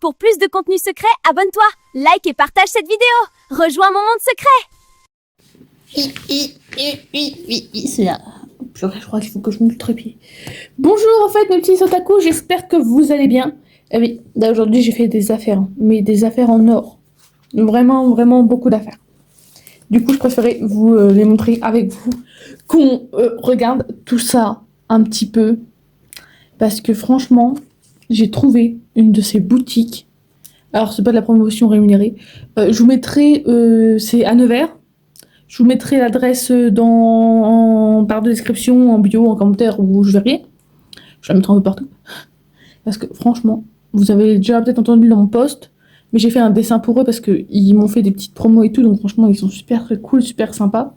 Pour plus de contenu secret, abonne-toi, like et partage cette vidéo. Rejoins mon monde secret. Oui, c'est là. Purée, je crois qu'il faut que je monte le trépied. Bonjour en fait mes petits otaku, j'espère que vous allez bien. Ah oui, là aujourd'hui j'ai fait des affaires, mais des affaires en or. Vraiment beaucoup d'affaires. Du coup je préférais vous les montrer avec vous, qu'on regarde tout ça un petit peu. Parce que franchement, j'ai trouvé une de ces boutiques. Alors c'est pas de la promotion rémunérée. Je vous mettrai, c'est à Nevers. Je vous mettrai l'adresse en barre de description, en bio, en commentaire, où je verrai. Je la mettrai un peu partout. Parce que franchement, vous avez déjà peut-être entendu dans mon post, mais j'ai fait un dessin pour eux parce qu'ils m'ont fait des petites promos et tout, donc franchement, ils sont super cool, super sympas.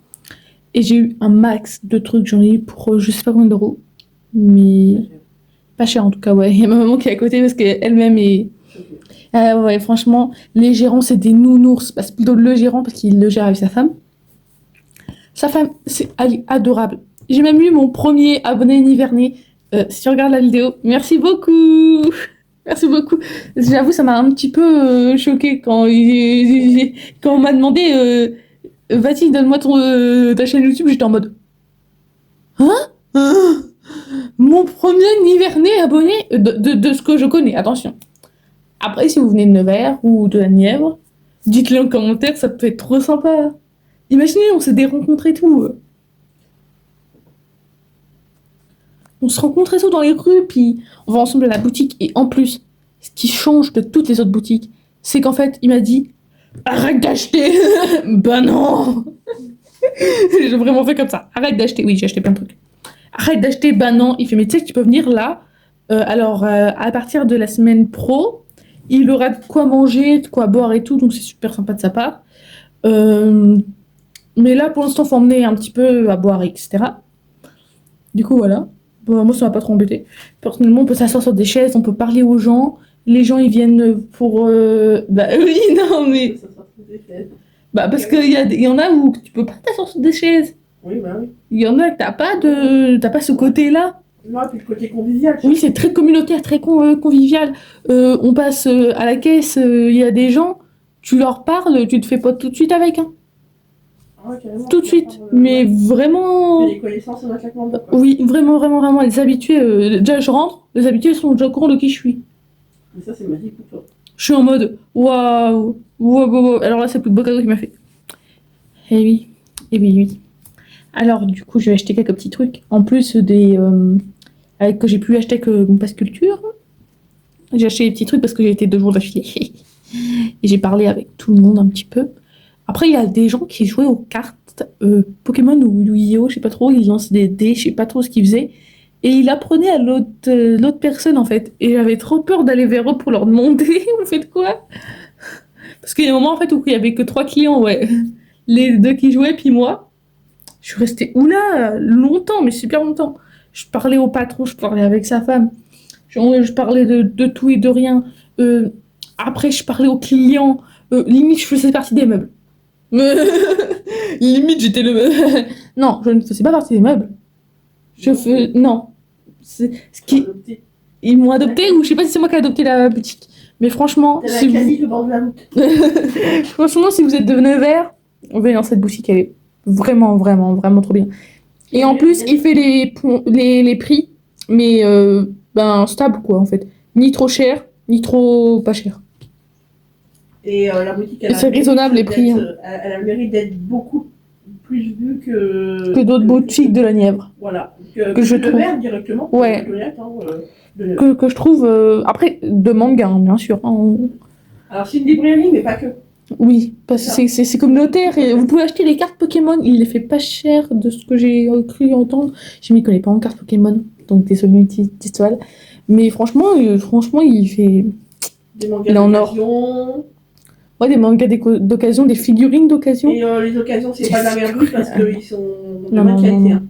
Et j'ai eu un max de trucs, j'en ai eu pour je sais pas combien d'euros. Mais pas cher en tout cas, ouais. Il y a ma maman qui est à côté parce qu'elle-même est... ouais, franchement, les gérants, c'est des nounours. Bah, c'est plutôt le gérant parce qu'il le gère avec sa femme. Sa femme, elle est adorable. J'ai même eu mon premier abonné Nivernais. Si tu regardes la vidéo, merci beaucoup. Merci beaucoup. J'avoue, ça m'a un petit peu choquée quand on m'a demandé vas-y, donne-moi ta chaîne YouTube. J'étais en mode hein. Mon premier Nivernais abonné de ce que je connais. Attention. Après, si vous venez de Nevers ou de la Nièvre, dites-le en commentaire, ça peut être trop sympa. Imaginez, on s'est des rencontres et tout. On se rencontre et tout dans les rues, puis on va ensemble à la boutique. Et en plus, ce qui change de toutes les autres boutiques, c'est qu'en fait, il m'a dit arrête d'acheter. Bah non. J'ai vraiment fait comme ça. Arrête d'acheter. Oui, j'ai acheté plein de trucs. Arrête d'acheter. Bah non. Il fait mais tu sais que tu peux venir là. À partir de la semaine pro, il aura de quoi manger, de quoi boire et tout, donc c'est super sympa de sa part. Mais là, pour l'instant, faut emmener un petit peu à boire, etc. Du coup, voilà. Bon, moi, ça m'a pas trop embêté. Personnellement, on peut s'asseoir sur des chaises, on peut parler aux gens. Les gens, ils viennent pour... Bah oui, non, mais... Bah, parce qu'il y en a où tu peux pas t'asseoir sur des chaises. Oui, bah oui. Il y en a que t'as pas ce côté-là. Non, puis le côté convivial. Oui, c'est très communautaire, très convivial. On passe à la caisse, il y a des gens, tu leur parles, tu te fais pote tout de suite avec, hein. Ah ouais, carrément. Tout de suite. Mais vraiment... Les connaissances en un claquement de doigts. Oui, vraiment. Les habitués, déjà je rentre, les habitués sont déjà au courant de qui je suis. Mais ça, c'est magique pour toi. Je suis en mode waouh. Alors là, c'est le plus beau cadeau qu'il m'a fait. Eh oui. Alors, du coup, je vais acheter quelques petits trucs. En plus des. Que j'ai pu acheter que mon passe culture. J'ai acheté des petits trucs parce que j'ai été 2 jours d'affilée. Et j'ai parlé avec tout le monde un petit peu. Après, il y a des gens qui jouaient aux cartes Pokémon ou Yu-Gi-Oh! Je sais pas trop. Ils lançaient des dés, je sais pas trop ce qu'ils faisaient. Et il apprenait à l'autre personne, en fait. Et j'avais trop peur d'aller vers eux pour leur demander vous faites quoi? Parce qu'il y a un moment, en fait, où il y avait que 3 clients, ouais. Les 2 qui jouaient, puis moi. Je suis restée longtemps, mais super longtemps. Je parlais au patron, je parlais avec sa femme. Je parlais de tout et de rien. Après, je parlais aux clients. Limite, je faisais partie des meubles. Limite, j'étais le meuble. Non, je ne faisais pas partie des meubles. Non. C'est ce qui... Adopté. Ils m'ont adopté ou je sais pas si c'est moi qui ai adopté la boutique. Mais franchement, T'as la canique au bord de la route. franchement, si vous êtes de Nevers, venez dans cette boutique, elle est vraiment trop bien. Et en plus, il fait les prix, mais stable quoi en fait. Ni trop cher, ni trop pas cher. Et la boutique, Et c'est raisonnable les prix. Hein. Elle a le mérite d'être beaucoup plus vue Que d'autres boutiques de la Nièvre. Voilà. Que je trouve. Nevers, directement. Ouais. Direct, hein, Que je trouve. Après, de manga, hein, bien sûr. Hein. Alors, c'est une librairie, mais pas que. Oui, parce que c'est communautaire et vous pouvez acheter les cartes Pokémon. Il les fait pas cher de ce que j'ai cru entendre. Je m'y connais pas en cartes Pokémon, donc désolé une petite toile. Mais franchement, il fait. Des mangas Il est en d'occasion. Ouais, des mangas d'occasion, des figurines d'occasion. Et les occasions, c'est pas de la merde parce qu'ils sont de Non, bonne qualité. non.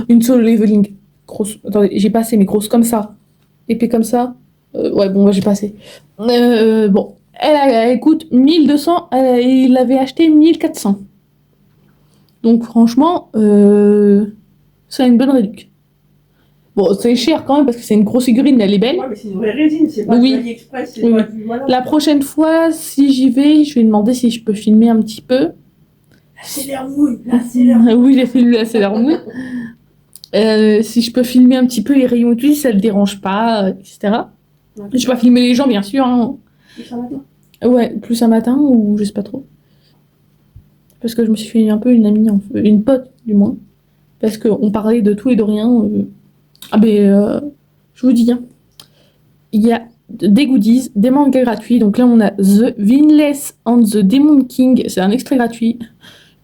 Une solo leveling. Grosse. Attendez, j'ai pas assez, mais grosse comme ça. Épée comme ça. Ouais, bon, j'ai pas assez. Bon. Elle coûte 1200, il l'avait acheté 1400. Donc franchement, ça a une bonne réduction. Bon, c'est cher quand même parce que c'est une grosse figurine, mais elle est belle. Ouais, mais c'est une vraie résine, c'est pas Oui. du AliExpress, c'est Oui, pas oui. du. Voilà. La prochaine fois, si j'y vais, je vais demander si je peux filmer un petit peu. Là, c'est l'air mouille, là, c'est l'air mouille. Oui, j'ai filmé la Sailor Moon. Si je peux filmer un petit peu les rayons et tout, si ça ne te dérange pas, etc. Je vais pas filmer les gens, bien sûr. Hein. Plus un matin. Ouais, plus un matin ou je sais pas trop. Parce que je me suis fait un peu une amie, une pote du moins. Parce qu'on parlait de tout et de rien. Ah ben, je vous dis, hein, il y a des goodies, des mangas gratuits. Donc là, on a The Vinless and the Demon King. C'est un extrait gratuit.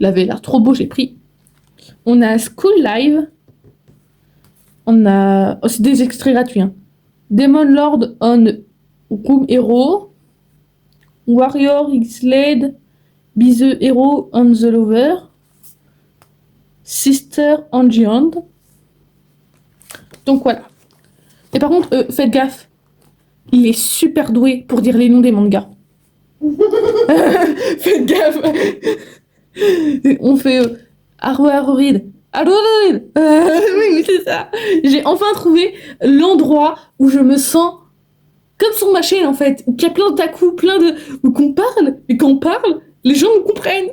Il avait l'air trop beau, j'ai pris. On a School Live. On a... Oh, c'est des extraits gratuits. Hein. Demon Lord on Room Hero. Warrior X Led. Be the Hero on the Lover. Sister on Giant. Donc voilà. Et par contre, faites gaffe. Il est super doué pour dire les noms des mangas. Faites gaffe. On fait Arrorid. Arrorid. Oui, c'est ça. J'ai enfin trouvé l'endroit où je me sens comme sur ma chaîne en fait. Où il y a plein de taku, plein de. Où qu'on parle. Et quand on parle, les gens nous comprennent.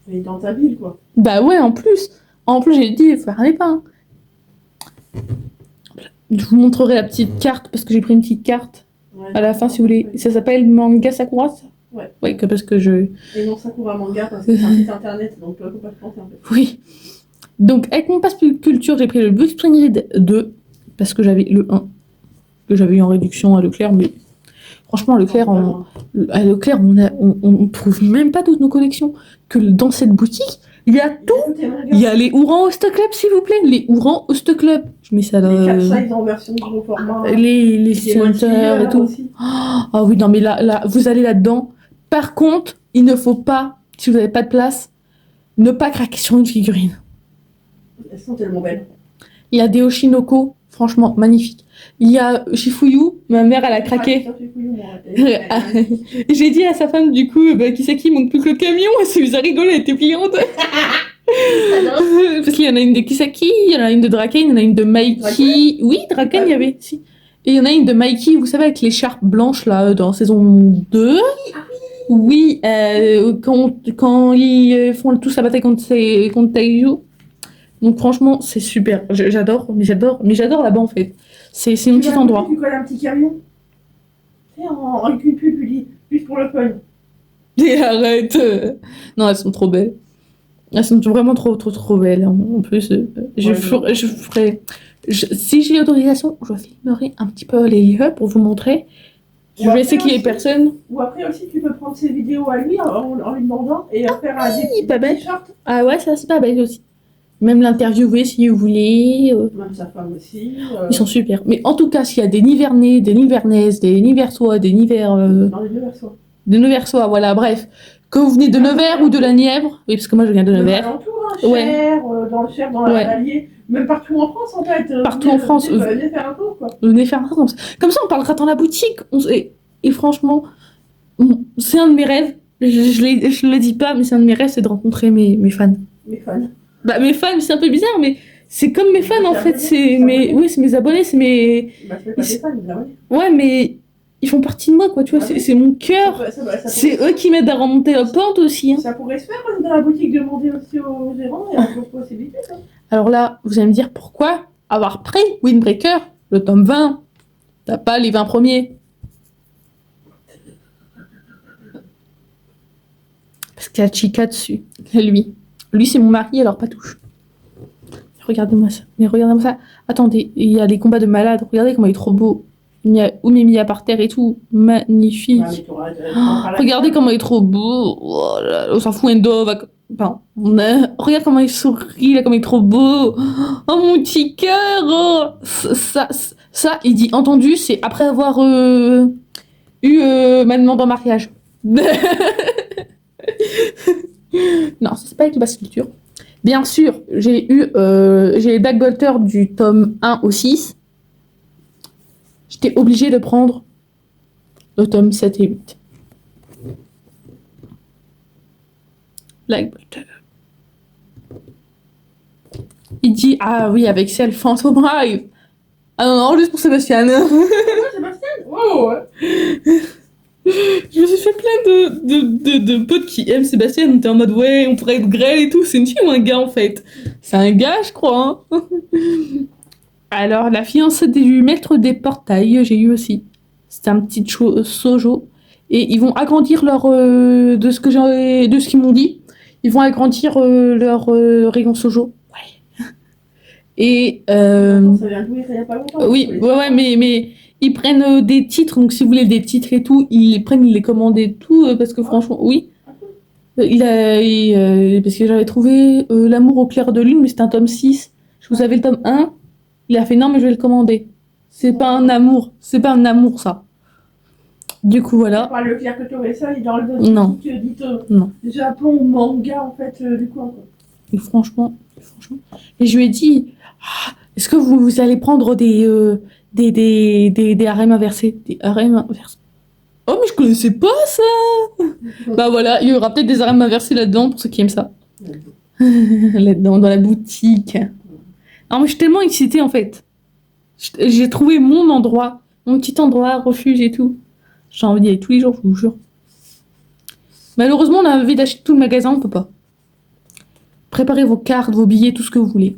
Mais dans ta ville, quoi. Bah ouais, en plus. En plus, j'ai dit, faut faire les pas. Hein. Je vous montrerai la petite carte parce que j'ai pris une petite carte Ouais, à la fin si vous voulez. Ça s'appelle Manga Sakura ça Ouais. Ouais, que parce que je. Et non Sakura Manga parce que c'est un site internet, donc faut pas se planter en fait. Oui. Donc, avec mon passe culture, j'ai pris le Blue Spring Read 2 parce que j'avais le 1 que j'avais eu en réduction à Leclerc, mais franchement, à Leclerc, on trouve même pas toutes nos collections. Que dans cette boutique, il y a tout. Il y a les Ourans Host Club, s'il vous plaît. Les Ourans Host Club. Je mets ça là. Les 4 size en version gros format. Les centers et tout. Aussi. Ah oui, non, mais là, vous allez là-dedans. Par contre, il ne faut pas, si vous n'avez pas de place, ne pas craquer sur une figurine. Elles sont tellement belles. Il y a des Oshinoko, franchement, magnifiques. Il y a Shifuyu, ma mère, elle a craqué. J'ai dit à sa femme, du coup, bah, qui c'est qui manque plus que le camion. Elle s'est mise à rigoler, elle était pliante. Parce qu'il y en a une de Kisaki, il y en a une de Draken, il y en a une de Mikey. Draken Oui, Draken, il y avait. Si. Et il y en a une de Mikey, vous savez, avec l'écharpe blanche, là, dans saison 2. Oui, quand ils font tous la bataille contre Taiju. Donc franchement, c'est super. J'adore là-bas, en fait. C'est mon petit endroit. Tu colles un petit camion. Et avec une pub, juste pour le fun. Et arrête. Non, elles sont trop belles. Elles sont vraiment trop belles. En plus, je ferai... si j'ai l'autorisation, je filmerai un petit peu les lieux pour vous montrer. Je vais essayer qu'il y ait personne. Ou après aussi, tu peux prendre ses vidéos à lui en lui demandant et faire un pas bête. t-shirt. Ah ouais, ça c'est pas bête aussi. Même l'interviewer si vous voulez. Même sa femme aussi. Ils sont super. Mais en tout cas, s'il y a des Nivernais, des Nivernaises, des Niversois, des Niver... Dans les deux versions. de Neversois, voilà, bref. Que vous venez de Nevers ou de la Nièvre. Oui, parce que moi je viens de Nevers. Dans le Cher, dans le Cher, dans l'Allier. Même partout en France, en fait. Partout en France. Venez faire un tour, quoi. Venez faire un tour comme ça, on parlera dans la boutique. Et franchement, c'est un de mes rêves. Je le dis pas, mais c'est un de mes rêves, c'est de rencontrer mes fans. Mes fans. Bah, mes fans, c'est un peu bizarre, mais c'est comme mes fans en fait. Oui, c'est mes abonnés, c'est mes. Bah, c'est pas des fans, mais abonnés. Ouais, mais ils font partie de moi, quoi, tu vois. C'est mon cœur. C'est eux qui m'aident à remonter la pente aussi. Hein. Ça pourrait se faire dans la boutique, demander aussi aux gérants et à d'autres possibilités. Ça. Alors là, vous allez me dire pourquoi avoir pris Windbreaker, le tome 20. T'as pas les 20 premiers. Parce qu'il y a Chica dessus. Lui. Lui, c'est mon mari, alors pas touche. Regardez-moi ça. Mais regardez-moi ça. Attendez, il y a les combats de malades. Regardez comment il est trop beau. Il y a Umemiya par terre et tout. Magnifique. Regardez comment il est trop beau. Oh là là, on s'en fout, Endo. Enfin, regarde comment il sourit, là, comment il est trop beau. Oh, mon petit cœur. Oh. Ça, il dit entendu, c'est après avoir eu ma demande en mariage. Non, c'est pas avec le basse culture. Bien sûr, j'ai les Black Bolter du tome 1 au 6. J'étais obligée de prendre le tome 7 et 8. Black Bolter. Il dit, ah oui, avec celle Phantom Hive. Ah non, non, juste pour Sébastien. Ouais, Sébastien. Oh, ouais. Je me suis fait plein de potes qui aiment Sébastien. On était en mode, ouais, on pourrait être grêle et tout. C'est une fille ou un gars, en fait? C'est un gars, je crois. Hein. Alors, la fiancée du maître des portails, j'ai eu aussi. C'est un petit sojo. Et ils vont agrandir leur... de ce qu'ils m'ont dit. Ils vont agrandir leur rayon sojo. Ouais. Et... Ça vient de jouer il y a pas longtemps. oui, ouais, mais ils prennent des titres. Donc, si vous voulez des titres et tout, ils les prennent, ils les commandent et tout. Parce que franchement, oui. Parce que j'avais trouvé L'amour au clair de lune, mais c'était un tome 6. Je vous avais le tome 1. Il a fait non, mais je vais le commander. C'est pas un amour. C'est pas un amour, ça. Du coup, voilà. Pas le clair que tu aurais ça, il est dans le Non. Non. Japon ou manga, en fait, du coin, quoi. Et franchement. Et je lui ai dit, est-ce que vous allez prendre des harems inversés? Des harems inversés. Oh, mais je connaissais pas ça! Bah voilà, il y aura peut-être des harems inversés là-dedans pour ceux qui aiment ça. Là-dedans, dans la boutique. Non, mais je suis tellement excitée en fait. J'ai trouvé mon endroit, mon petit endroit, refuge et tout. J'ai envie d'y aller tous les jours, je vous jure. Malheureusement, on a envie d'acheter tout le magasin, on peut pas. Préparez vos cartes, vos billets, tout ce que vous voulez.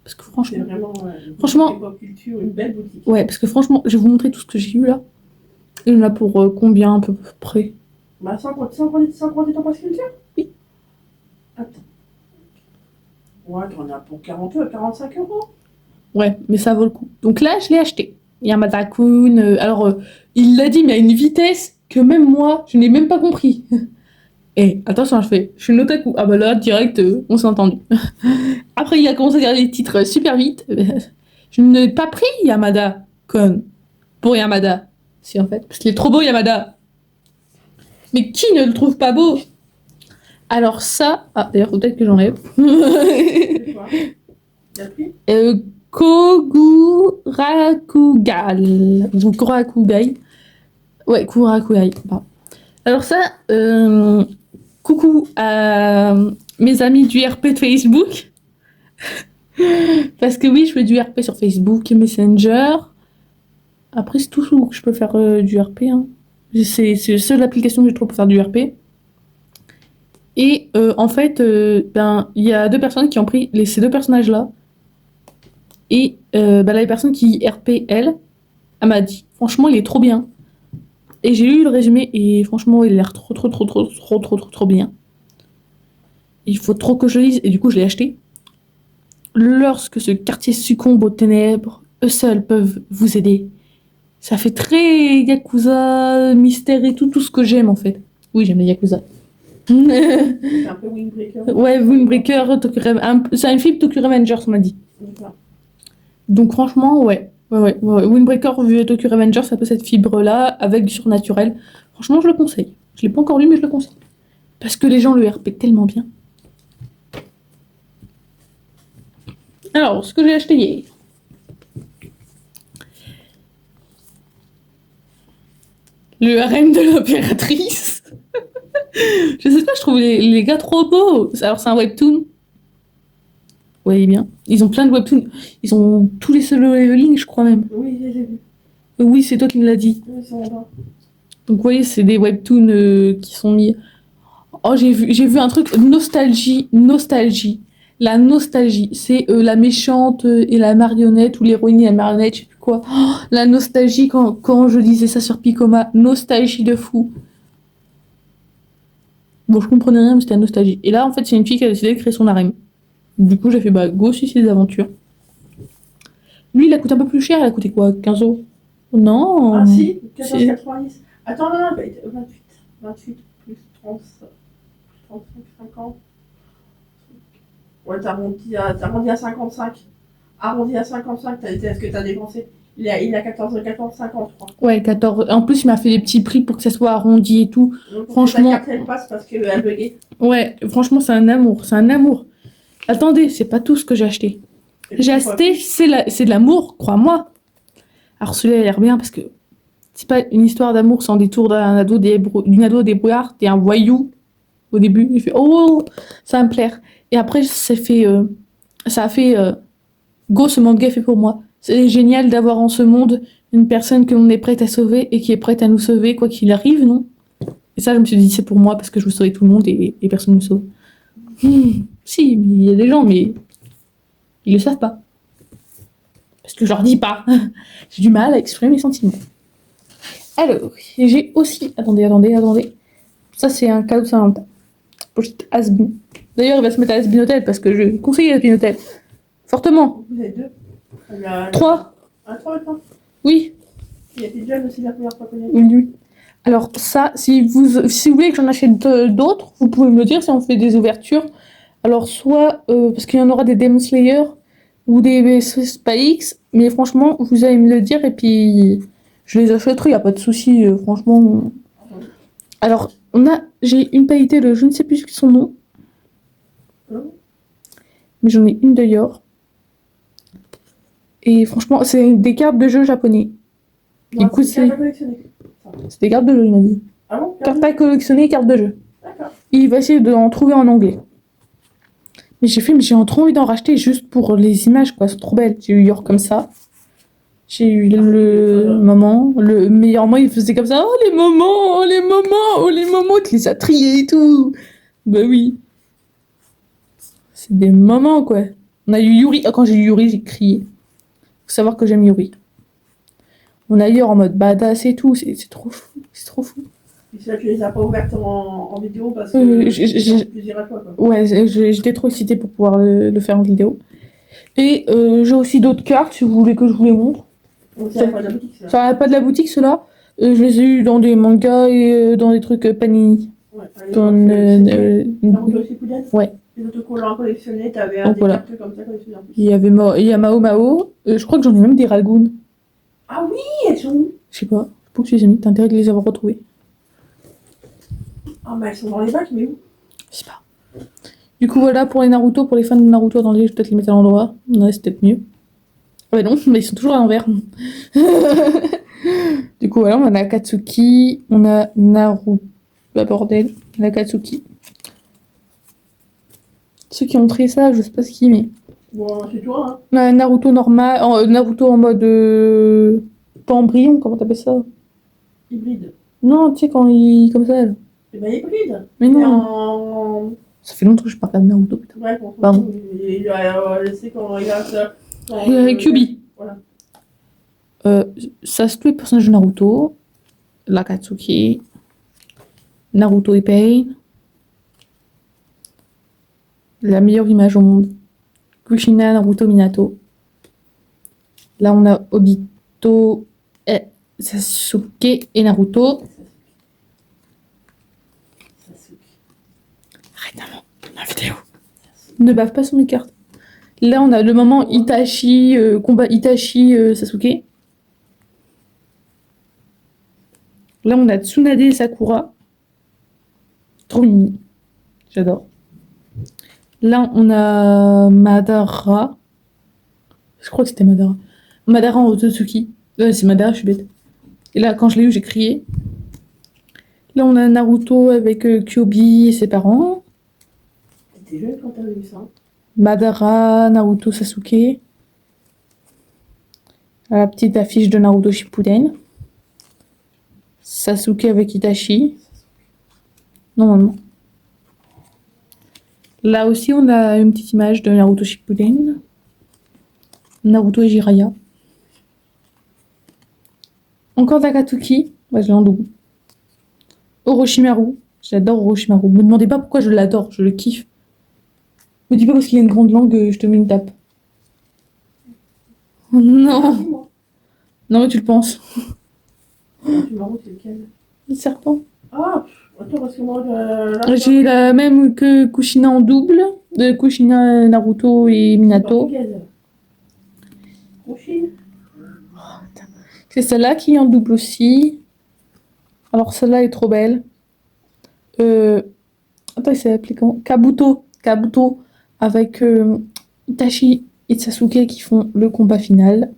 Parce que C'est franchement, vraiment Franchement- une pop culture, une belle boutique. ouais, parce que franchement, je vais vous montrer tout ce que j'ai eu là. Il y en a pour combien à peu près? Bah, sans compter ton passe culture? Oui. Attends. Ouais, t'en as pour 45 euros. Ouais, mais ça vaut le coup. Donc là, je l'ai acheté. Yamada Kun. Alors, il l'a dit, mais à une vitesse que même moi, je n'ai même pas compris. Et attention, je suis une otaku. Ah bah là, direct, on s'est entendu. Après, il a commencé à regarder les titres super vite. Je n'ai pas pris Yamada Kun pour Yamada. Si, en fait, parce qu'il est trop beau, Yamada. Mais qui ne le trouve pas beau? Alors ça... Ah, d'ailleurs, peut-être que j'enlève. C'est quoi? T'as pris? Kogurakugal. Ou Kurakugai. Ouais, Kurakugai. Pardon. Alors ça, coucou à mes amis du RP de Facebook. Parce que oui, je fais du RP sur Facebook et Messenger. Après, c'est tout où je peux faire du RP. Hein. C'est la seule application que j'ai trouvé pour faire du RP. Et en fait, il y a 2 personnes qui ont pris ces 2 personnages-là. Et la personne qui RP, elle m'a dit, franchement, il est trop bien. Et j'ai lu le résumé et franchement, il a l'air trop bien. Il faut trop que je lise et du coup, je l'ai acheté. Lorsque ce quartier succombe aux ténèbres, eux seuls peuvent vous aider. Ça fait très Yakuza, mystère et tout ce que j'aime en fait. Oui, j'aime les Yakuza. C'est un peu Windbreaker. Ouais, Windbreaker, c'est un film Tokyo Revengers, on m'a dit. D'accord. Donc franchement, ouais. Windbreaker vu Tokyo Revengers, c'est un peu cette fibre-là, avec du surnaturel. Franchement, je le conseille. Je l'ai pas encore lu, mais je le conseille. Parce que les gens le RP tellement bien. Alors, ce que j'ai acheté hier. Le harem de l'impératrice. Je sais pas, je trouve les gars trop beaux. Alors, c'est un webtoon. Ouais, il est bien. Ils ont plein de webtoons. Ils ont tous les solo leveling, je crois même. Oui, j'ai vu. Oui, c'est toi qui me l'as dit. Oui, ils sont là-bas. Donc, vous voyez, c'est des webtoons qui sont mis. Oh, j'ai vu un truc. Nostalgie. La nostalgie. C'est la méchante et la marionnette, ou l'héroïne et la marionnette, je sais plus quoi. Oh, la nostalgie, quand je disais ça sur Picoma. Nostalgie de fou. Bon, je comprenais rien, mais c'était la nostalgie. Et là, en fait, c'est une fille qui a décidé de créer son harem. Du coup, j'ai fait, go aussi, c'est des aventures. Lui, il a coûté un peu plus cher. Il a coûté quoi? 15 euros? Non. Ah si, 14,90. Attends, non, 28 plus 30, plus 35, 50. Ouais, t'arrondis à 55. Arrondi à 55, est-ce que t'as dépensé? Il a 14,50, je crois. Ouais, 14. En plus, il m'a fait des petits prix pour que ça soit arrondi et tout. Donc, Franchement- ta carte, elle passe parce qu'elle buguait. Ouais, franchement, c'est un amour. C'est un amour. Attendez, c'est pas tout ce que j'ai acheté. J'ai acheté, c'est de l'amour, crois-moi. Alors celui-là, il a l'air bien parce que c'est pas une histoire d'amour sans détour d'une ado débrouillard. T'es un voyou au début. Il fait oh, ça va me plaire. Et après, ça fait ça a fait go, ce manga est fait pour moi. C'est génial d'avoir en ce monde une personne que l'on est prête à sauver et qui est prête à nous sauver quoi qu'il arrive, non? Et ça, je me suis dit, c'est pour moi parce que je veux sauver tout le monde et personne ne me sauve. Si, mais il y a des gens, mais ils le savent pas. Parce que je leur dis pas. J'ai du mal à exprimer mes sentiments. Alors, j'ai aussi... Attendez. Ça, c'est un cadeau de Saint-Valentin. Pochette Asbin. D'ailleurs, il va se mettre à Asbin Hotel parce que je conseille Asbin Hotel. Fortement. Vous êtes deux. Il y a 3. un 3 maintenant. Oui. Il y a des jeunes aussi la première fois qu'on est. Oui. Alors ça, si vous voulez que j'en achète d'autres, vous pouvez me le dire si on fait des ouvertures. Alors soit, parce qu'il y en aura des Demon Slayer ou des Spikes, mais franchement, vous allez me le dire et puis je les achèterai, y a pas de souci, franchement. Alors, j'ai une qualité de, je ne sais plus son nom, mais j'en ai une d'ailleurs. Et franchement, c'est des cartes de jeu japonais. Non, Écoute, c'est pas collectionné. c'est des cartes de jeu, il m'a dit. Ah bon? Cartes à collectionner, cartes de jeu. D'accord. Il va essayer d'en trouver en anglais. Mais j'ai trop envie d'en racheter juste pour les images, quoi. C'est trop belle. J'ai eu York comme ça. J'ai eu le moment. Le meilleur moment, il faisait comme ça. Oh, les moments, tu les as triés et tout. Bah oui. C'est des moments, quoi. On a eu Yuri. Ah, quand j'ai eu Yuri, j'ai crié. Faut savoir que j'aime Yuri. On a eu en mode badass et tout. C'est trop fou. C'est trop fou. Et ça, tu les as pas ouvertes en vidéo parce que j'ai plaisir à toi, quoi. Ouais, j'étais trop excitée pour pouvoir le faire en vidéo. Et j'ai aussi d'autres cartes, si vous voulez que je vous les montre. Donc ça pas de la boutique, ça. Ça n'a pas de la boutique, ceux-là. Je les ai eu dans des mangas et dans des trucs Panini. Ouais, allez, Dans Naruto Shippuden. Ouais. Les autocollants collectionnés, t'avais Donc des voilà. cartes comme ça collectionnées en plus. Il y a Mao Mao. Je crois que j'en ai même des Ragoon. Ah oui, elles sont où? Je sais pas. Faut que tu les aies mis. T'as intérêt de les avoir retrouvés. Ah, mais elles sont dans les bacs, mais où? Je sais pas. Du coup, voilà pour les Naruto. Pour les fans de Naruto, attendez, je vais peut-être les mettre à l'endroit. Ouais, c'est peut-être mieux. Ah bah non, mais ils sont toujours à l'envers. Du coup, voilà, on a Akatsuki, on a Naruto. Bah bordel, on a Akatsuki. Ceux qui ont créé ça, je sais pas ce qui, mais. Bon, c'est toi, hein. On a Naruto normal, Naruto en mode. Pas embryon, comment t'appelles ça? Hybride. Non, tu sais, quand il. Comme ça, là. Eh ben, hybride. Mais Et non. en... Ça fait longtemps que je parle pas de Naruto, putain. Ouais, quand Pardon. il a laissé quand il a ça. Kyuubi. Voilà. Ça, c'est tous les personnages de Naruto. L'Akatsuki. Naruto et Pain. La meilleure image au monde. Kushina, Naruto, Minato. Là, on a Obito, Sasuke et Naruto. Sasuke. Arrête, maman, ma vidéo. Ne bave pas sur mes cartes. Là, on a le moment Itachi, combat Itachi, Sasuke. Là, on a Tsunade et Sakura. Trop mimi. J'adore. Là, on a Madara. Je crois que c'était Madara. Madara en Otsutsuki. C'est Madara, je suis bête. Et là, quand je l'ai eu, j'ai crié. Là, on a Naruto avec Kyuubi et ses parents. T'étais jeune quand t'avais vu ça. Madara, Naruto, Sasuke. La petite affiche de Naruto Shippuden. Sasuke avec Itachi. Normalement. Là aussi, on a une petite image de Naruto Shippuden. Naruto et Jiraiya. Encore d'Akatsuki. Ouais, je l'ai en double. Orochimaru. J'adore Orochimaru. Me demandez pas pourquoi je l'adore, je le kiffe. Me dis pas parce qu'il a une grande langue, je te mets une tape. Oh non. Non, mais tu le penses. Tu m'as c'est lequel? Le serpent. Ah, attends, parce que moi, là, J'ai la même que Kushina en double. De Kushina, Naruto et Minato. Kushina. C'est celle-là qui est en double aussi. Alors celle-là est trop belle. Attends, il s'est appelé comment? Kabuto. Kabuto avec Itachi et Sasuke qui font le combat final.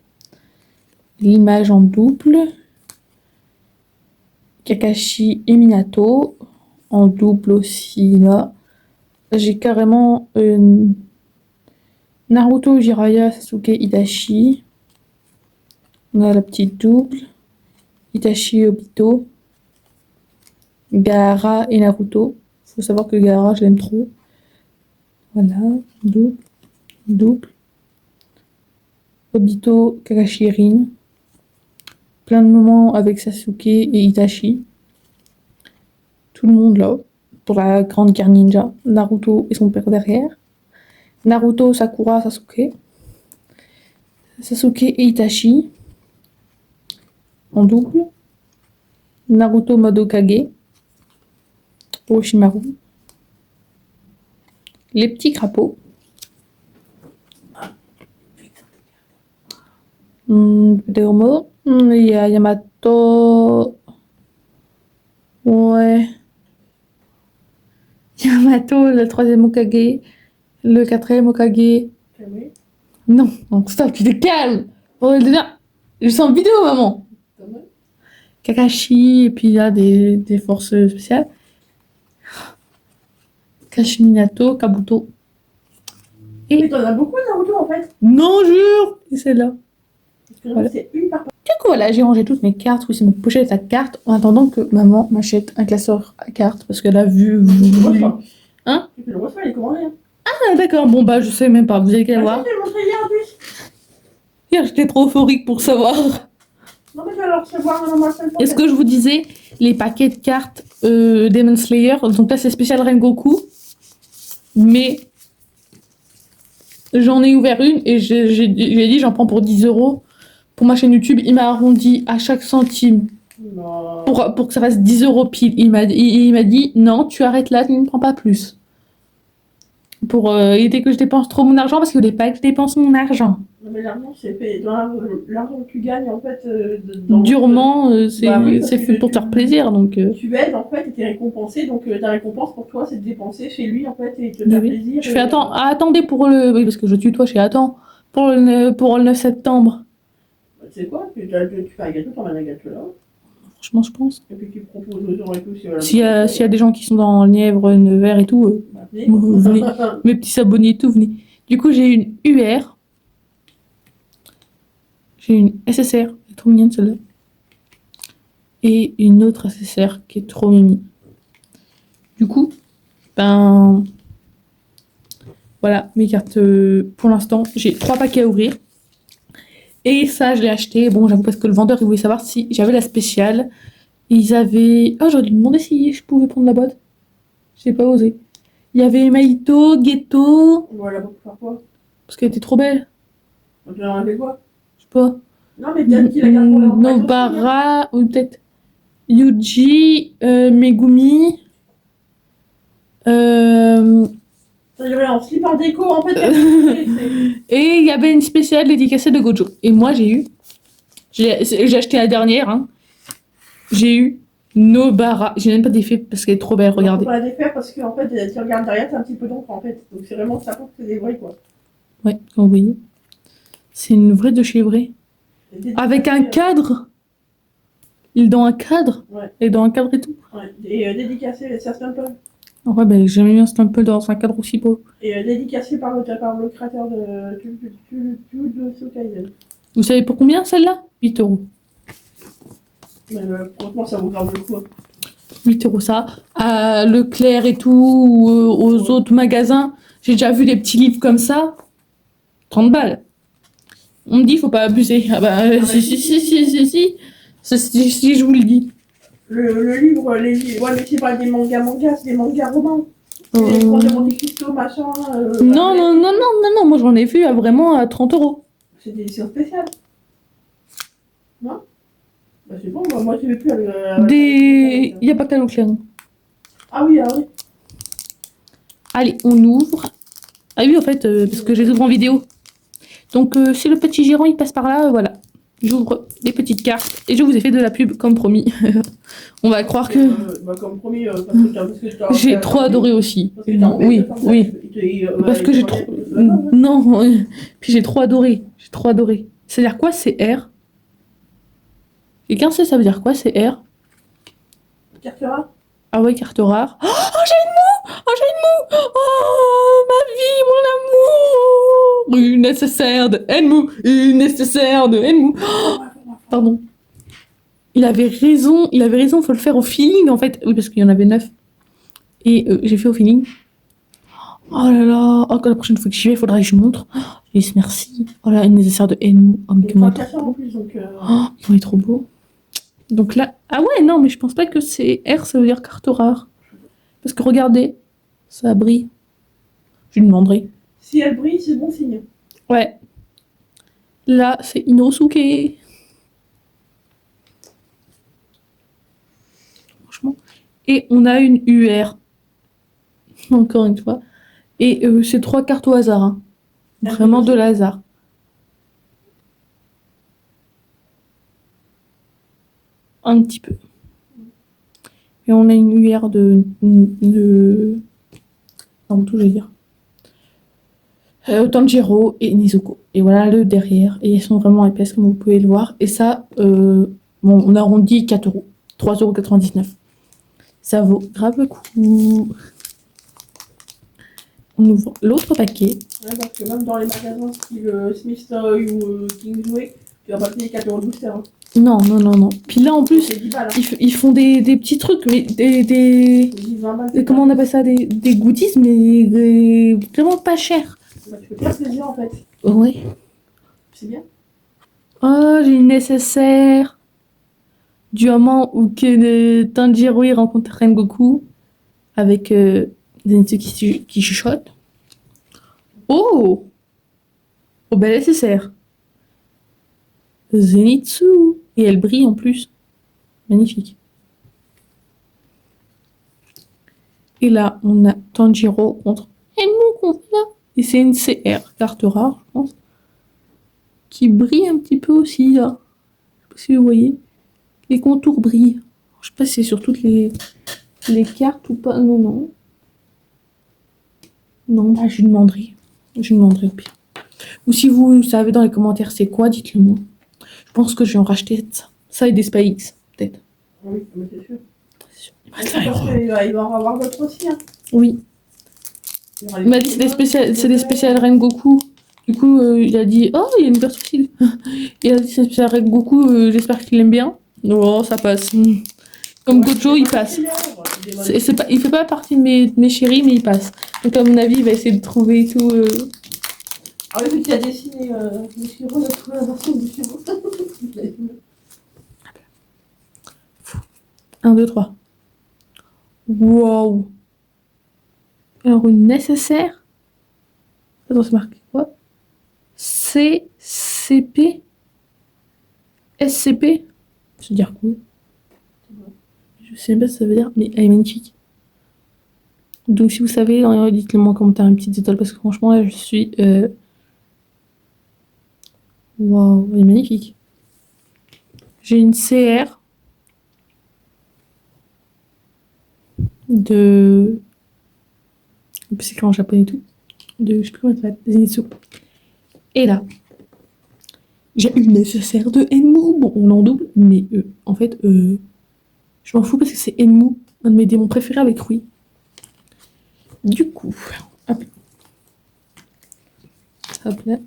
L'image en double. Kakashi et Minato en double aussi là. J'ai carrément Naruto, Jiraiya, Sasuke, Itachi. On a la petite double. Itachi et Obito. Gaara et Naruto. Faut savoir que Gaara, je l'aime trop. Voilà, double, double. Obito, Kakashi, Rin. Plein de moments avec Sasuke et Itachi. Tout le monde là, pour la grande guerre ninja. Naruto et son père derrière. Naruto, Sakura, Sasuke. Sasuke et Itachi. En double. Naruto, mode Hokage. Orochimaru. Les petits crapauds. Deomo. Il y a Yamato. Ouais. Yamato, le troisième Hokage. Le quatrième Hokage. Calmez. Non, donc stop, tu te calmes. Je sens vidéo, maman. Calmez. Kakashi, et puis il y a des forces spéciales. Kakashi Minato, Kabuto. Mais t'en as beaucoup Naruto en fait. Non, jure. Et c'est là. Parce que Voilà. c'est une par Du coup, voilà, j'ai rangé toutes mes cartes. Oui, c'est ma pochette à cartes. En attendant que maman m'achète un classeur à cartes. Parce qu'elle a vu. Hein? Tu peux le refaire, il est commandé. Hein. Ah, d'accord. Bon, bah, je sais même pas. Vous allez qu'à Ah, voir. je t'ai montré hier en plus. Hier, j'étais trop euphorique pour savoir. Non, mais je vais le recevoir normalement la semaine Est-ce prochaine. que je vous disais les paquets de cartes Demon Slayer? Donc là, c'est spécial Rengoku. Mais j'en ai ouvert une et j'ai dit j'en prends pour 10 € pour ma chaîne YouTube. Il m'a arrondi à chaque centime Non. pour que ça fasse 10 € pile. Il m'a dit non, tu arrêtes là, tu ne prends pas plus. Pour éviter que je dépense trop mon argent parce qu'il ne voulait pas que je dépense mon argent. Non, mais l'argent, c'est fait. Dans l'argent que tu gagnes, en fait. Durement, c'est Bah oui, parce c'est que fait pour te faire plaisir. Donc, Tu aides, en fait, et t'es récompensé. Donc, ta récompense pour toi, c'est de dépenser chez lui, en fait, et te oui, faire oui. plaisir. Je fais attendez pour le. Oui, parce que je tutoie, je fais attends. Pour le 9 septembre. Tu sais quoi? Tu fais un gâteau, t'emmènes un gâteau là. Franchement, je pense. Et puis tu proposes aux gens et tout. Si, voilà, S'il y a des gens qui sont dans Nièvre, Nevers et tout, venez. venez. Mes petits abonnés et tout, venez. Du coup, j'ai une UR. J'ai une SSR, elle est trop mignonne celle-là. Et une autre SSR qui est trop mimi. Du coup, ben. Voilà, mes cartes pour l'instant. J'ai 3 paquets à ouvrir. Et ça, je l'ai acheté. Bon, j'avoue, parce que le vendeur, il voulait savoir si j'avais la spéciale. Ils avaient. Oh, j'aurais dû demander si je pouvais prendre la boîte. J'ai pas osé. Il y avait Maito, Ghetto. Voilà, pour faire quoi? Parce qu'elle était trop belle. Tu en avais quoi? Je sais pas. Non, mais peut-être qu'il a gardé pour la Nobara, ou peut-être Yuji, Megumi. En slip en déco, en fait. Et il y avait une spéciale dédicacée de Gojo. Et moi, j'ai eu. J'ai acheté la dernière. Hein. J'ai eu Nobara. J'ai même pas d'effet parce qu'elle est trop belle. Regardez. Faut pas la défaire parce que, en fait, tu regardes derrière, t'as un petit peu d'ombre, en fait. Donc, c'est vraiment ça pour que c'est des vrais, quoi. Ouais, comme vous voyez. C'est une vraie de chez vrai. Avec un cadre. Il est dans un cadre. Ouais. Et dans un cadre et tout. Ouais. Et dédicacé, c'est un stumple. Ouais, ben j'ai jamais mis un stumple dans un cadre aussi beau. Et dédicacé par le créateur de Jujutsu Kaisen. Vous savez pour combien celle-là? 8 €. Mais franchement, ça vaut grave le coup. 8 € ça. À Leclerc et tout, ou aux autres magasins, j'ai déjà vu des petits livres comme ça. 30 balles. On me dit, faut pas abuser. Ah bah, si, je vous le dis. Le livre, ouais, mais c'est pas des mangas, c'est des mangas romans. Les Contes de Monte Cristo, machin. Non, moi j'en ai vu vraiment à 30 €. C'est des éditions spéciales. Non? Bah, c'est bon, moi je vais plus Il n'y a pas qu'à Leclerc. Ah oui, ah oui. Allez, on ouvre. Ah oui, en fait, parce que je les ouvre en vidéo. Donc, si le petit giron il passe par là, voilà. J'ouvre les petites cartes et je vous ai fait de la pub comme promis. On va croire que. Comme promis, parce que J'ai trop adoré aussi. Parce que Oui. Parce que j'ai trop. Non, puis j'ai trop adoré. C'est-à-dire quoi, c'est R? Quelqu'un sait ça veut dire quoi, c'est R? Carte rare. Ah ouais, carte rare. Oh, j'ai une moue! Oh, ma vie, mon une nécessaire de Enmu, une nécessaire de Enmu. Oh, pardon. Il avait raison, faut le faire au feeling en fait. Oui, parce qu'il y en avait 9. Et j'ai fait au feeling. Oh là là, oh, la prochaine fois que j'y vais, il faudra que je montre. Yes, merci. Oh là, une nécessaire de Enmu. Oh, mais comment en plus, donc. Oh, il est trop beau. Donc là, ah ouais, non, mais je pense pas que c'est R, ça veut dire carte rare. Parce que regardez, ça brille. Je lui demanderai. Si elle brille, c'est bon signe. Ouais. Là, c'est Inosuke. Franchement. Et on a une UR. Encore une fois. Et c'est 3 cartes au hasard. Hein. Vraiment de hasard. Un petit peu. Et on a une UR Naruto, je veux dire. Tanjiro et Nezuko. Et voilà le derrière. Et elles sont vraiment épaisses, comme vous pouvez le voir. Et ça, bon, on arrondit 4 euros. 3,99 €. Ça vaut grave le coup. On ouvre l'autre paquet. Ouais, parce que même dans les magasins style Smith Toy ou Kingsway, tu vas pas payer 4 € de booster. Hein. Non. Puis là, en plus, C'est 10 balles. ils font des petits trucs, mais des comment on appelle ça, des goodies, mais vraiment pas chers. Bah, tu peux te faire plaisir en fait. Ouais. C'est bien. Oh, j'ai une nécessaire. Du moment où que Tanjiro il rencontre Rengoku avec Zenitsu qui chuchote. Oh, belle nécessaire. Zenitsu. Et elle brille en plus. Magnifique. Et là, on a Tanjiro contre Enmu qu'on voit là. Et c'est une CR, carte rare, je pense. Qui brille un petit peu aussi là. Je sais pas si vous voyez. Les contours brillent. Je sais pas si c'est sur toutes les cartes ou pas. Non. Non, bah, je lui demanderai. Au pire. Ou si vous savez dans les commentaires c'est quoi, dites-le moi. Je pense que je vais en racheter ça. Ça et des Spy X, peut-être. Oui, mais c'est sûr. Il me reste 1 Parce euro. qu'il va y en avoir d'autres aussi. Hein. Oui. Il m'a dit c'est des spéciales Rengoku. Du coup, il a dit oh, il y a une version facile. Il a dit c'est un spécial Rengoku, j'espère qu'il aime bien. Oh, ça passe. Comme Gojo, il passe. Il fait pas partie de mes chéris, mais il passe. Donc à mon avis, il va essayer de trouver et tout. Ah oui, vu qu'il a dessiné Mushiro, il a trouvé la version de Mushiro. 1, 2, 3. Wow. Alors une nécessaire. Attends, c'est marqué quoi? CCP. SCP. Ça veut dire quoi? Je sais même pas ce que ça veut dire, mais elle est magnifique. Donc si vous savez, dites-le moi en commentaire une petite étoile parce que franchement là, je suis waouh, elle est magnifique. J'ai une CR de c'est écrit en japonais et tout. Je sais plus comment ça s'appelle, Zenitsu. Et là, j'ai une nécessaire de Enmu. Bon, on en double, mais en fait, je m'en fous parce que c'est Enmu, un de mes démons préférés avec Rui. Du coup, hop. Hop là.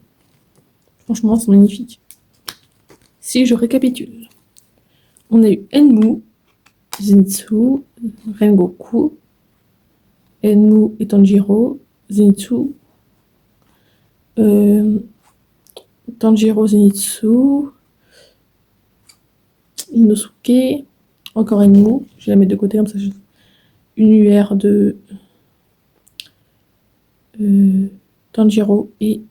Franchement, c'est magnifique. Si je récapitule, on a eu Enmu, Zenitsu, Rengoku, Enmu et Tanjiro, Zenitsu, Tanjiro, Zenitsu, Inosuke, encore Enmu, je vais la mettre de côté comme ça. Une UR de Tanjiro et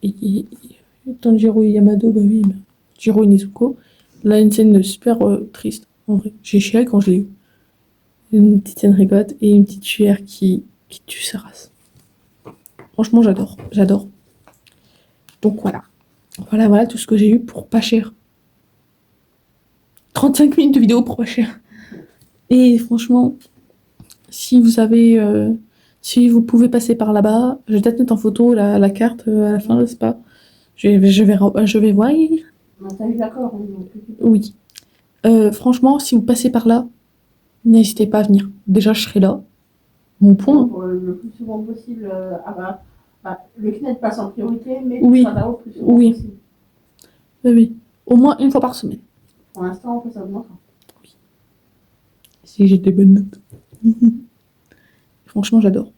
Tanjiro et Yamado, bah oui, Tanjiro et Nezuko. Là, une scène super triste, en vrai. J'ai chialé quand je l'ai eu. Une petite scène rigolote et une petite UR qui tue sa race. Franchement, j'adore. Donc voilà. Voilà tout ce que j'ai eu pour pas cher. 35 minutes de vidéo pour pas cher. Et franchement, si vous avez... si vous pouvez passer par là-bas, je vais peut-être mettre en photo la carte à la fin, je sais pas. Je vais voir. Non, t'as eu d'accord. Oui. Franchement, si vous passez par là, n'hésitez pas à venir. Déjà, je serai là. Mon point. Pour le plus souvent possible, Le CNED passe en priorité, mais Oui. ça va au plus souvent Oui. possible. Oui. Au moins une fois par semaine. Pour l'instant, ça augmente. Si j'ai des bonnes notes. Franchement, j'adore.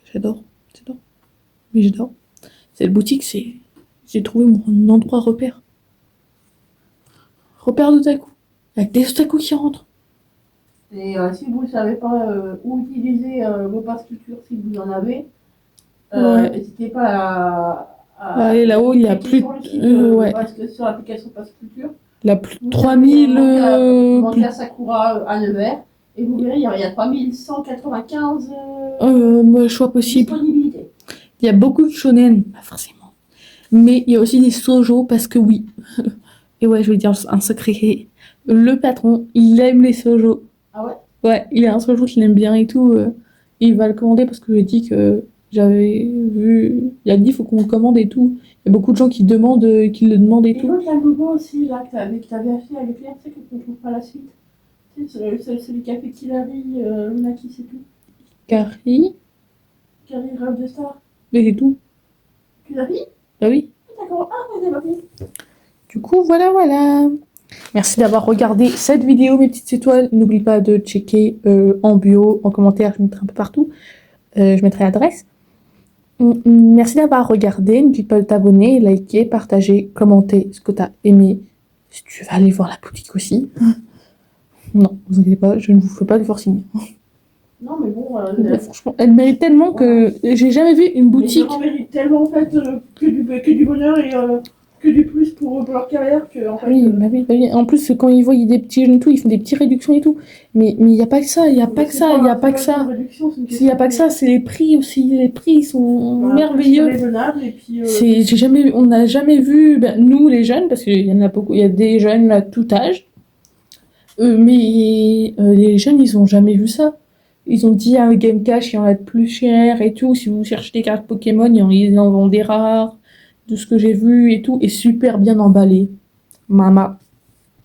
Mais j'adore. Cette boutique, j'ai trouvé mon endroit repère. Repère d'otaku. Avec des otaku qui rentrent. Et si vous ne savez pas où utiliser vos passes culture, si vous en avez, Ouais. n'hésitez pas à Allez, là-haut, il y a cliquer plus sur le site, ouais. parce que sur l'application Passe Culture. La plus de Vous 3000. montez à Sakura à Nevers et vous verrez, il y a 3195 choix possible. disponibilités. Il y a beaucoup de shonen, pas forcément. Mais il y a aussi des shoujo parce que oui. Et ouais, je vais dire un secret. Le patron, il aime les shoujo. Ah ouais? Ouais, il y a un shoujo qu'il aime bien et tout. Il va le commander parce que je lui ai dit que j'avais vu. Il a dit, il faut qu'on le commande et tout. Il y a beaucoup de gens qui demandent, qui le demandent et Et tout. l'autre, la logo aussi, là, que t'avais acheté avec Claire, tu sais, qu'on ne trouve pas la suite. Tu sais, celui qui a fait Killary, Lunaki, c'est tout. Carrie, Killary, Rêve de Star. mais c'est tout. Killary? Bah oui. D'accord. Ah, ouais, d'accord. Du coup, voilà. Merci d'avoir regardé cette vidéo, mes petites étoiles. N'oublie pas de checker en bio, en commentaire, je mettrai un peu partout. Je mettrai l'adresse. Merci d'avoir regardé. N'oublie pas de t'abonner, liker, partager, commenter ce que tu as aimé. Si tu veux aller voir la boutique aussi. Non, vous inquiétez pas, je ne vous fais pas de forcing. Non, mais bon, Franchement, elle mérite tellement que j'ai jamais vu une les boutique. gens méritent tellement, en fait, que du bonheur et que du plus pour leur carrière que, en fait... Bah oui. En plus, quand ils voient des petits jeunes et tout, ils font des petites réductions et tout. Mais il n'y a pas que ça, il n'y a pas que ça. S'il n'y a pas que ça, c'est les prix aussi. Les prix, ils sont merveilleux. Raisonnable, et puis, On n'a jamais vu, nous les jeunes, parce qu'il y en a beaucoup, il y a des jeunes à tout âge. Mais les jeunes, ils n'ont jamais vu ça. Ils ont dit, un Game Cash, il y en a de plus cher et tout. Si vous cherchez des cartes Pokémon, ils en vendent des rares. De ce que j'ai vu et tout, et super bien emballé. Mama.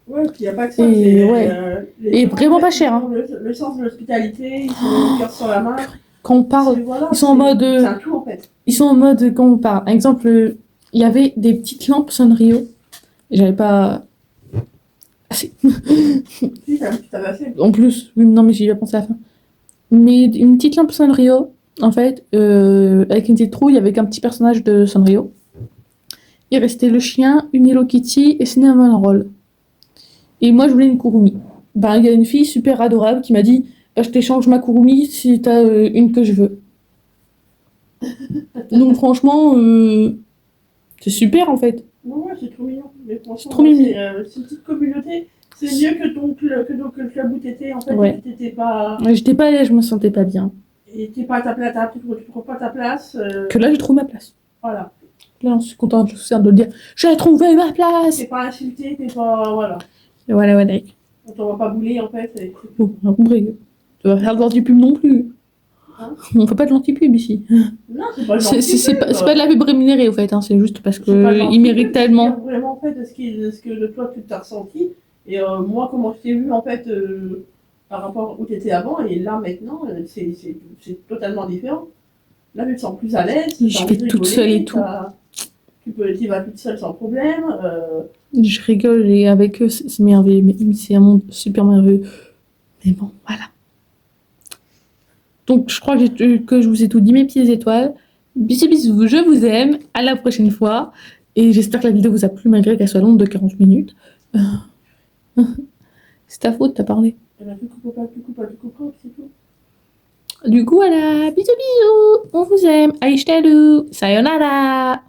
Ouais, puis il n'y a pas que ça. Et ouais. Et gens, vraiment en fait, pas cher. Ils ont le sens de l'hospitalité, ils sont le cœur sur la main. Quand on parle, Voilà, ils sont en mode. C'est un tout en fait. Ils sont en mode, quand on parle. Par exemple, il y avait des petites lampes Sanrio. J'avais pas. Assez. Si, t'avais assez. En plus, oui, non, mais j'y ai pensé à la fin. Mais une petite lampe Sanrio, en fait, avec une petite trouille, avec un petit personnage de Sanrio. Il restait le chien, une Hello Kitty et Cinnamon Roll. Et moi, je voulais une Kurumi. Il y a une fille super adorable qui m'a dit je t'échange ma Kurumi si t'as une que je veux. Donc, franchement, c'est super en fait. Ouais, c'est trop mignon. Mais franchement, C'est trop mignon. C'est une petite communauté. C'est mieux que le club où t'étais. En fait, Ouais. t'étais pas. J'étais pas allée, je me sentais pas bien. Et t'es pas à ta place, tu trouves pas ta place. Que là, j'ai trouvé ma place. Voilà. Là, je suis contente, je suis fière de le dire. J'ai trouvé ma place. T'es pas insulté, t'es pas. Voilà. Et voilà. On t'en va pas bouler en fait. Bon, on a compris. Tu vas faire de l'anti-pub non plus. Hein, On fait pas de l'anti-pub ici. non, c'est pas C'est pas de la pub rémunérée, au fait. Hein. C'est juste parce C'est pas de qu'ils méritent tellement. Vraiment en fait de ce que de toi tu t'as ressenti. Et moi, comment je t'ai vu en fait par rapport où t'étais avant et là maintenant, c'est totalement différent. Là, tu te sens plus à l'aise. Je vais toute seule et tout. Tu vas toute seule sans problème. Je rigole et avec eux, c'est merveilleux. C'est un monde super merveilleux. Mais bon, voilà. Donc, je crois que je vous ai tout dit, mes petites étoiles. Bisous, je vous aime. À la prochaine fois. Et j'espère que la vidéo vous a plu, malgré qu'elle soit longue de 40 minutes. C'est ta faute, t'as parlé. Tu couperas, c'est tout. Du coup, voilà. Bisous. On vous aime. Aishitaru. Sayonara.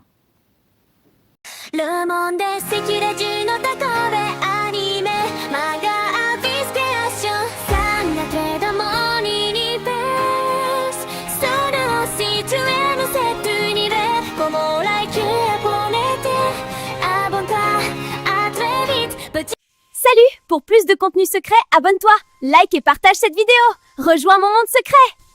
ルモンで赤レジの高べアニメマガアフィスクアションサンガテレドモーニにペースそれをシチュエのセットにレコモライキューポネテアボンタアトレビッツ Salut! Pour plus de contenu secret, abonne-toi, like et partage cette vidéo. Rejoins mon monde secret!